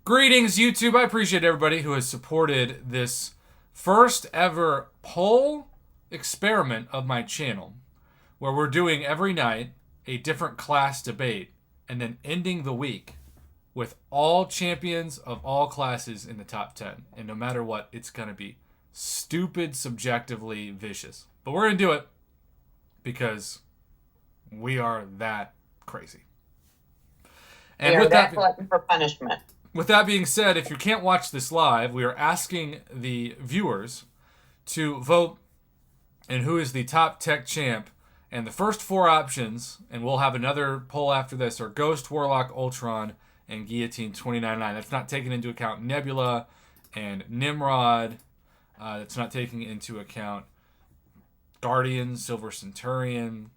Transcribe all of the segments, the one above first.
Greetings, YouTube. I appreciate everybody who has supported this first ever poll experiment of my channel, where we're doing every night a different class debate and then ending the week with all champions of all classes in the top 10. And no matter what, it's going to be stupid, subjectively vicious. But we're going to do it because we are that crazy. We And are with that that, glutton for punishment. with that being said, if you can't watch this live, we are asking the viewers to vote in who is the top tech champ. And the first four options, and we'll have another poll after this, are Ghost, Warlock, Ultron, and Guillotine 2099. That's not taking into account Nebula and Nimrod. That's not taking into account Guardian, Silver Centurion.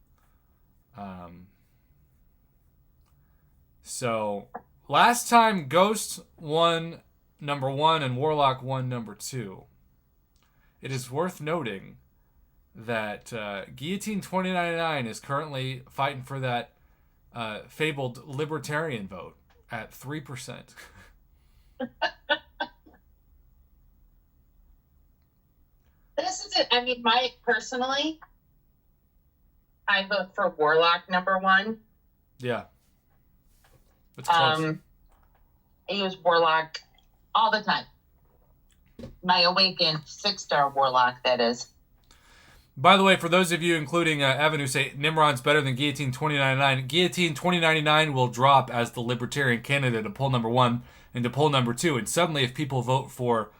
So last time Ghost won number one and Warlock won number two. It is worth noting that Guillotine 2099 is currently fighting for that fabled libertarian vote at 3%. This is it. I mean, personally, I vote for Warlock number one. Yeah. It's close. I use Warlock all the time. My awakened 6-star Warlock, that is. By the way, for those of you, including Evan, who say Nimrod's better than Guillotine 2099, Guillotine 2099 will drop as the libertarian candidate to poll number one and to poll number two. And suddenly, if people vote for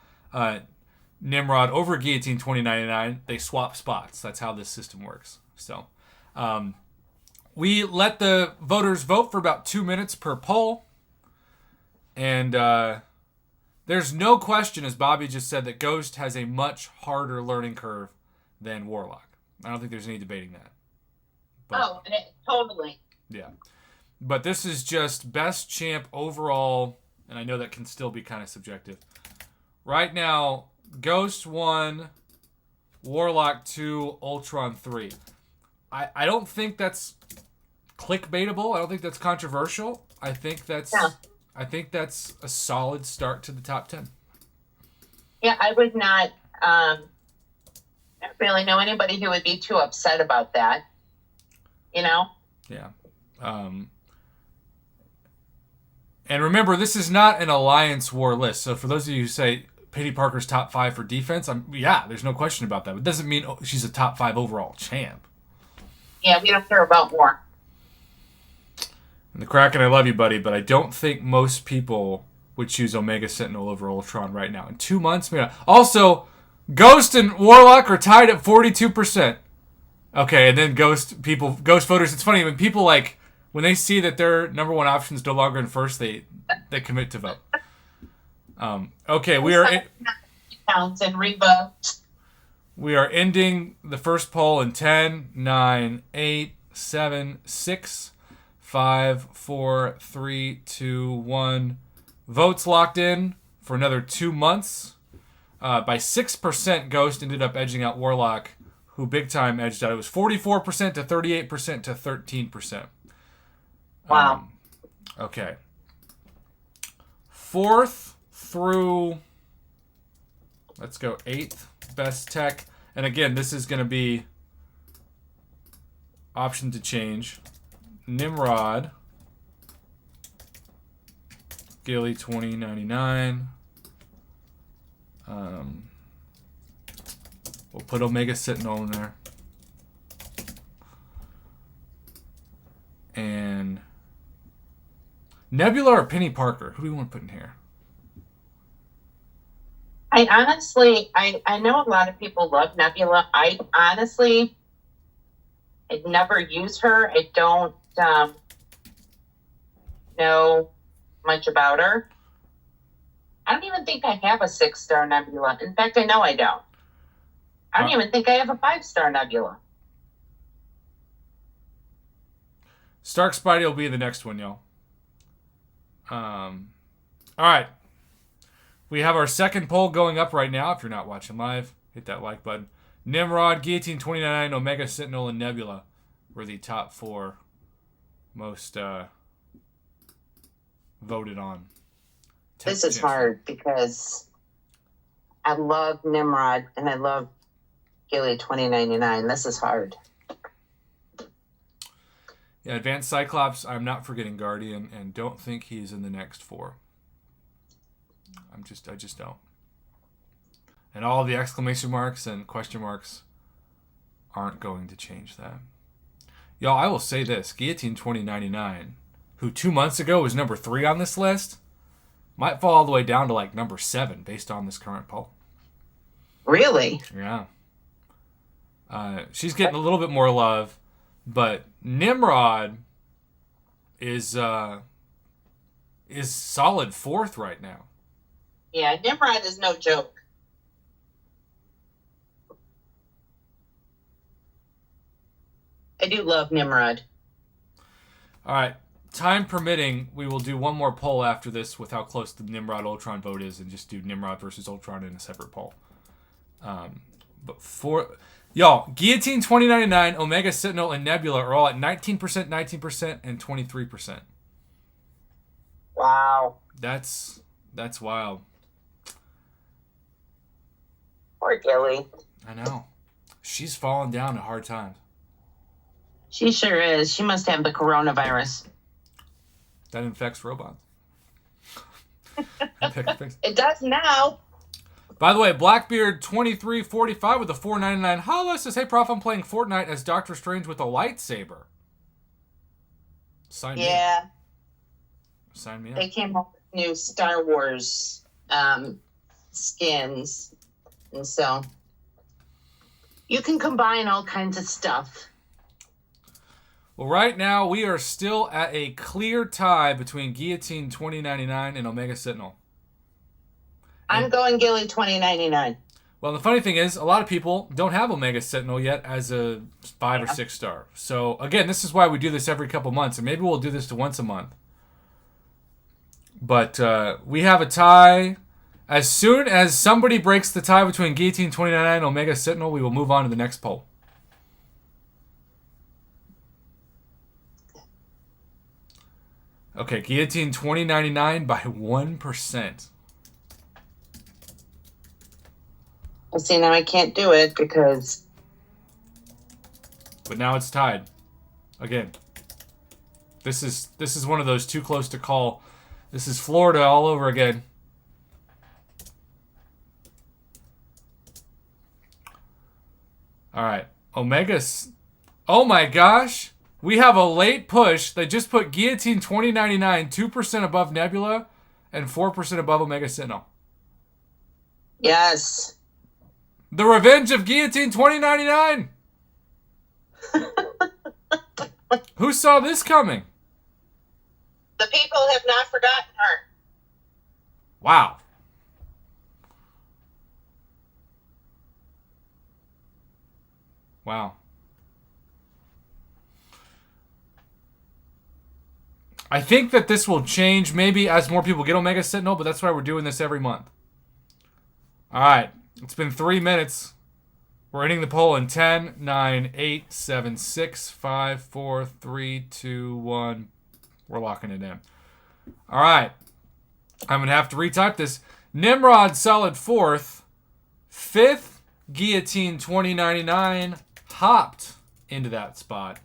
Nimrod over Guillotine 2099, they swap spots. That's how this system works. So we let the voters vote for about 2 minutes per poll. And there's no question, as Bobby just said, that Ghost has a much harder learning curve than Warlock. I don't think there's any debating that. But, totally. Yeah. But this is just best champ overall, and I know that can still be kind of subjective. Right now, Ghost 1, Warlock 2, Ultron 3. I don't think that's clickbaitable. I don't think that's controversial. I think that's a solid start to the top 10. Yeah, I would not really know anybody who would be too upset about that. You know? Yeah. And remember, this is not an alliance war list. So for those of you who say Penny Parker's top 5 for defense, there's no question about that. It doesn't mean she's a top 5 overall champ. Yeah, we don't care about war. And the Kraken, I love you, buddy, but I don't think most people would choose Omega Sentinel over Ultron right now. In 2 months, maybe. Also, Ghost and Warlock are tied at 42%. Okay, and then Ghost voters. It's funny when people when they see that their number one option is no longer in first, they commit to vote. Okay, we are counts and revote. We are ending the first poll in 10, 9, 8, 7, 6, 5, 4, 3, 2, 1. Votes locked in for another 2 months. By 6%, Ghost ended up edging out Warlock, who big time edged out. It was 44% to 38% to 13%. Wow. Okay. 4th through, let's go 8th best tech. And again, this is going to be option to change. Nimrod, Gilly 2099. We'll put Omega Sentinel in there. And Nebula or Penny Parker? Who do we want to put in here? I honestly, I know a lot of people love Nebula. I'd never use her. I don't know much about her. I don't even think I have a 6-star Nebula. In fact, I know I don't. I don't even think I have a 5-star Nebula. Stark Spidey will be the next one, y'all. All right. We have our second poll going up right now. If you're not watching live, hit that like button. Nimrod, Guillotine 2099, Omega Sentinel, and Nebula were the top 4 most voted on. This is hard because I love Nimrod and I love Gilly 2099. This is hard. Yeah, Advanced Cyclops, I'm not forgetting Guardian, and don't think he's in the next 4. I just don't. And all the exclamation marks and question marks aren't going to change that. Y'all, I will say this. Guillotine 2099, who 2 months ago was number 3 on this list, might fall all the way down to like number 7 based on this current poll. Really? Yeah. She's getting a little bit more love, but Nimrod is solid 4th right now. Yeah, Nimrod is no joke. I do love Nimrod. All right. Time permitting, we will do one more poll after this with how close the Nimrod Ultron vote is and just do Nimrod versus Ultron in a separate poll. But for y'all, Guillotine 2099, Omega Sentinel, and Nebula are all at 19%, 19%, and 23%. Wow. That's wild. Poor Gilly. I know. She's fallen down at hard times. She sure is. She must have the coronavirus. That infects robots. It does now. By the way, Blackbeard 2345 with a $4.99 holla says, "Hey, Prof, I'm playing Fortnite as Doctor Strange with a lightsaber." Sign me up. Sign me up. They came up with new Star Wars skins, and so you can combine all kinds of stuff. Well, right now we are still at a clear tie between Guillotine 2099 and Omega Sentinel. I'm going Gilly 2099. Well, the funny thing is, a lot of people don't have Omega Sentinel yet as a 5 or 6 star. So, again, this is why we do this every couple months, and maybe we'll do this to once a month. But we have a tie. As soon as somebody breaks the tie between Guillotine 2099 and Omega Sentinel, we will move on to the next poll. Okay, Guillotine 2099 by 1%. Well, see, now I can't do it because... But now it's tied. Again. This is one of those too close to call. This is Florida all over again. All right. Omega's... Oh my gosh! We have a late push. They just put Guillotine 2099 2% above Nebula and 4% above Omega Sentinel. Yes. The revenge of Guillotine 2099. Who saw this coming? The people have not forgotten her. Wow. Wow. I think that this will change maybe as more people get Omega Sentinel, but that's why we're doing this every month. All right. It's been 3 minutes. We're ending the poll in 10, 9, 8, 7, 6, 5, 4, 3, 2, 1. We're locking it in. All right. I'm going to have to retype this. Nimrod solid 4th. 5th, Guillotine 2099 hopped into that spot.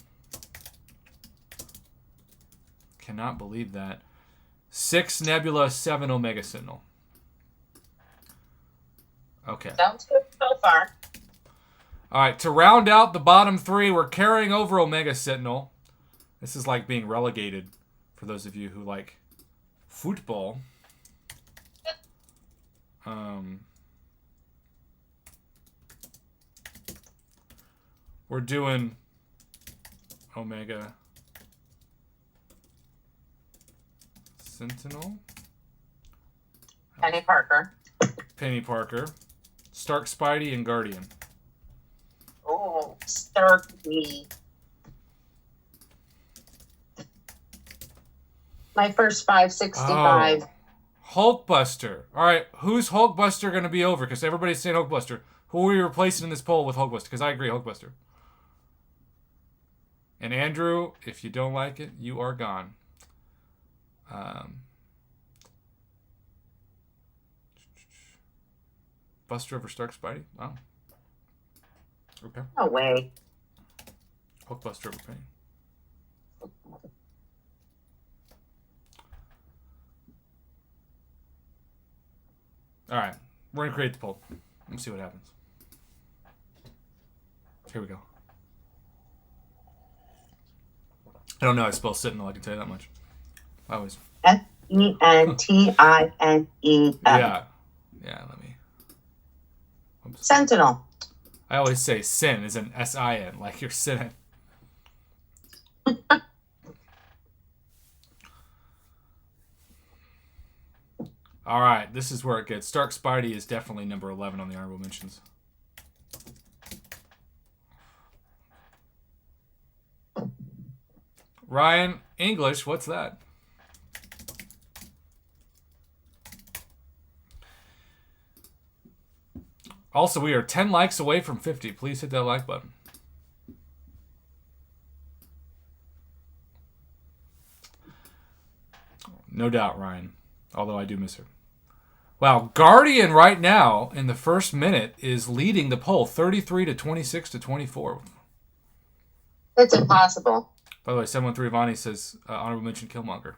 Cannot believe that. 6 Nebula, 7 Omega Sentinel. Okay. Sounds good so far. All right, to round out the bottom 3, we're carrying over Omega Sentinel. This is like being relegated for those of you who like football. We're doing Omega Sentinel. Penny Parker. Penny Parker. Stark Spidey and Guardian. Oh, Starky. My first 565. Oh. Hulkbuster. All right, who's Hulkbuster going to be over? Because everybody's saying Hulkbuster. Who are we replacing in this poll with Hulkbuster? Because I agree, Hulkbuster. And Andrew, if you don't like it, you are gone. Buster over Stark Spidey? Wow. Okay. No way. Hulkbuster over Penny. All right. We're going to create the poll. Let's see what happens. Here we go. I don't know how to spell Sentinel, I can tell you that much. I always. Sentinel. Yeah. Yeah, let me. Oops. Sentinel. I always say sin is an S-I-N, like you're sinning. All right, this is where it gets. Stark Spidey is definitely number 11 on the honorable mentions. Ryan, English, what's that? Also, we are 10 likes away from 50. Please hit that like button. No doubt, Ryan. Although I do miss her. Wow, Guardian right now in the first minute is leading the poll 33 to 26 to 24. It's impossible. By the way, 713 Vani says honorable mention Killmonger.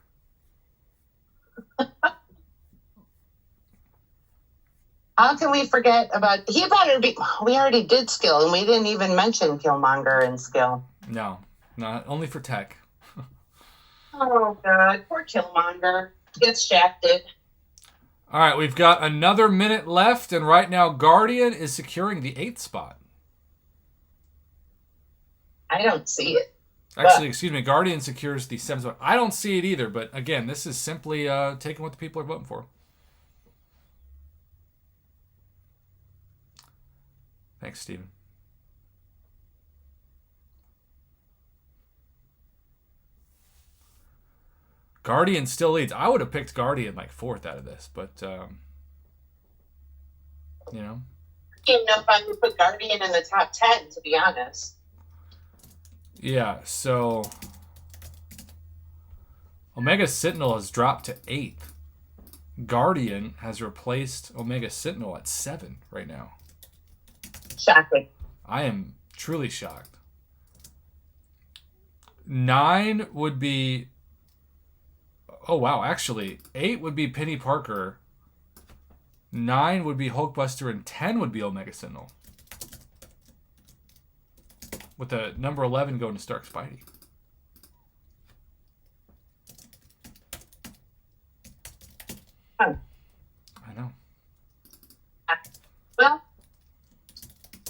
How can we forget about he better be? We already did skill, and we didn't even mention Killmonger in skill. No, not only for tech. Oh God, poor Killmonger gets shafted. All right, we've got another minute left, and right now Guardian is securing the 8th spot. I don't see it. Actually, excuse me, Guardian secures the 7th spot. I don't see it either, but again, this is simply taking what the people are voting for. Thanks, Steven. Guardian still leads. I would have picked Guardian like 4th out of this, but you know. I didn't know if I would put Guardian in the top 10, to be honest. Yeah, so Omega Sentinel has dropped to 8th. Guardian has replaced Omega Sentinel at 7 right now. Shocking. I am truly shocked. 9 would be... Oh, wow. Actually, 8 would be Penny Parker. 9 would be Hulkbuster. And 10 would be Omega Sentinel. With the number 11 going to Stark Spidey. Huh. I know. Well,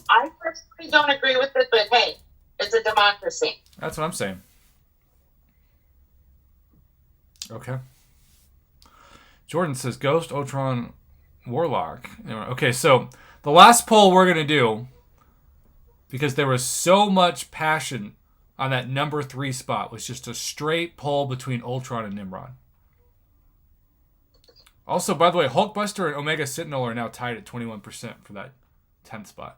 I personally don't agree with it, but hey, it's a democracy. That's what I'm saying. Okay. Jordan says Ghost, Ultron, Warlock. Okay, so the last poll we're going to do, because there was so much passion on that number 3 spot, was just a straight poll between Ultron and Nimrod. Also, by the way, Hulkbuster and Omega Sentinel are now tied at 21% for that 10th spot.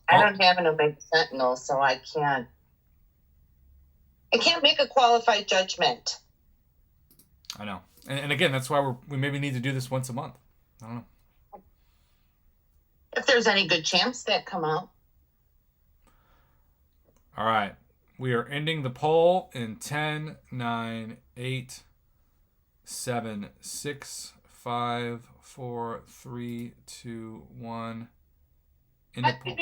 I don't have an Omega Sentinel, so I can't make a qualified judgment. I know. And again, that's why we maybe need to do this once a month. I don't know. If there's any good champs that come out. All right. We are ending the poll in 10, 9, 8, 7, 6, 5, 4, 3, 2, 1. End the poll.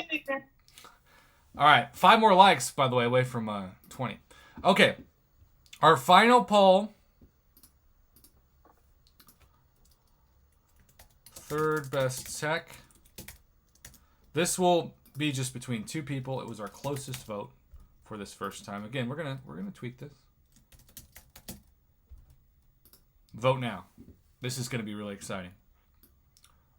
All right. 5 more likes, by the way, away from 20. Okay. Our final poll. Third best tech. This will be just between 2 people. It was our closest vote for this first time. Again, we're gonna tweak this. Vote now. This is gonna be really exciting.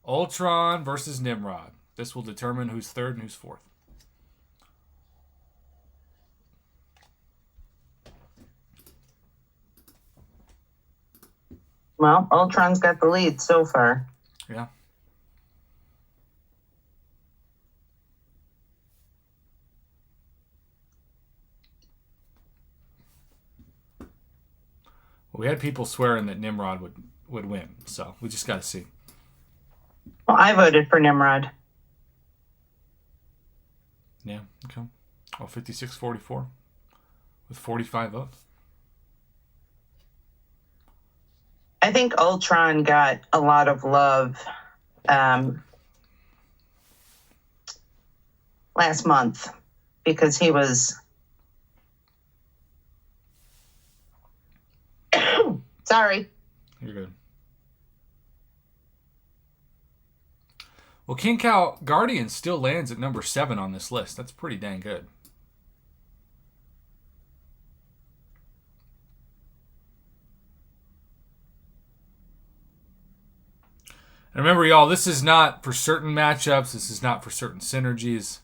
Ultron versus Nimrod. This will determine who's 3rd and who's 4th. Well, Ultron's got the lead so far. Yeah. We had people swearing that Nimrod would win, so we just got to see. Well, I voted for Nimrod. Yeah, okay. Oh, 56-44 with 45 votes. I think Ultron got a lot of love last month because he was sorry. You're good. Well, King Cow Guardian still lands at number 7 on this list. That's pretty dang good. And remember, y'all, this is not for certain matchups. This is not for certain synergies.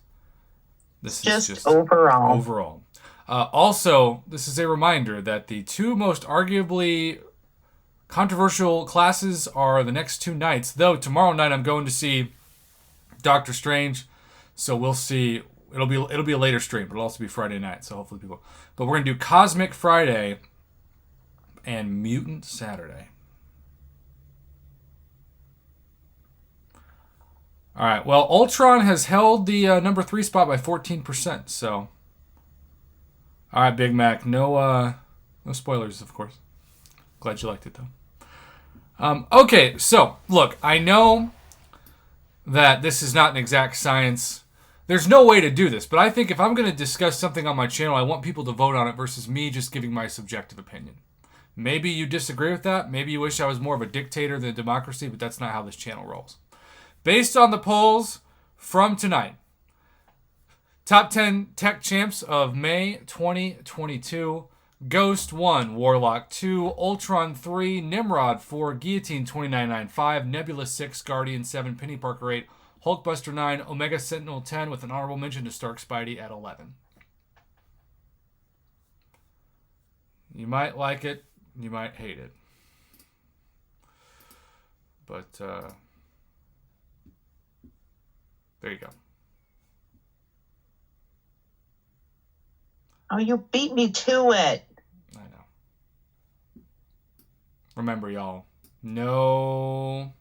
This is just overall. Overall. Also, this is a reminder that the two most arguably controversial classes are the next two nights. Though tomorrow night I'm going to see Doctor Strange, so we'll see. It'll be a later stream, but it'll also be Friday night. So hopefully people. But we're gonna do Cosmic Friday and Mutant Saturday. All right. Well, Ultron has held the number 3 spot by 14%. So, all right, Big Mac. No spoilers, of course. Glad you liked it though. Okay. So, look, I know that this is not an exact science. There's no way to do this, but I think if I'm going to discuss something on my channel, I want people to vote on it versus me just giving my subjective opinion. Maybe you disagree with that. Maybe you wish I was more of a dictator than a democracy, but that's not how this channel rolls. Based on the polls from tonight, top 10 tech champs of May 2022, Ghost 1, Warlock 2, Ultron 3, Nimrod 4, Guillotine 2995, Nebula 6, Guardian 7, Penny Parker 8, Hulkbuster 9, Omega Sentinel 10, with an honorable mention to Stark Spidey at 11. You might like it, you might hate it. But, there you go. Oh, you beat me to it. I know. Remember, y'all, no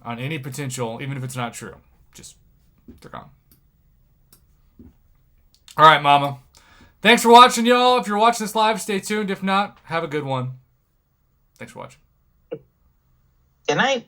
on any potential, even if it's not true. Just, they're gone. All right, Mama. Thanks for watching, y'all. If you're watching this live, stay tuned. If not, have a good one. Thanks for watching. Good night.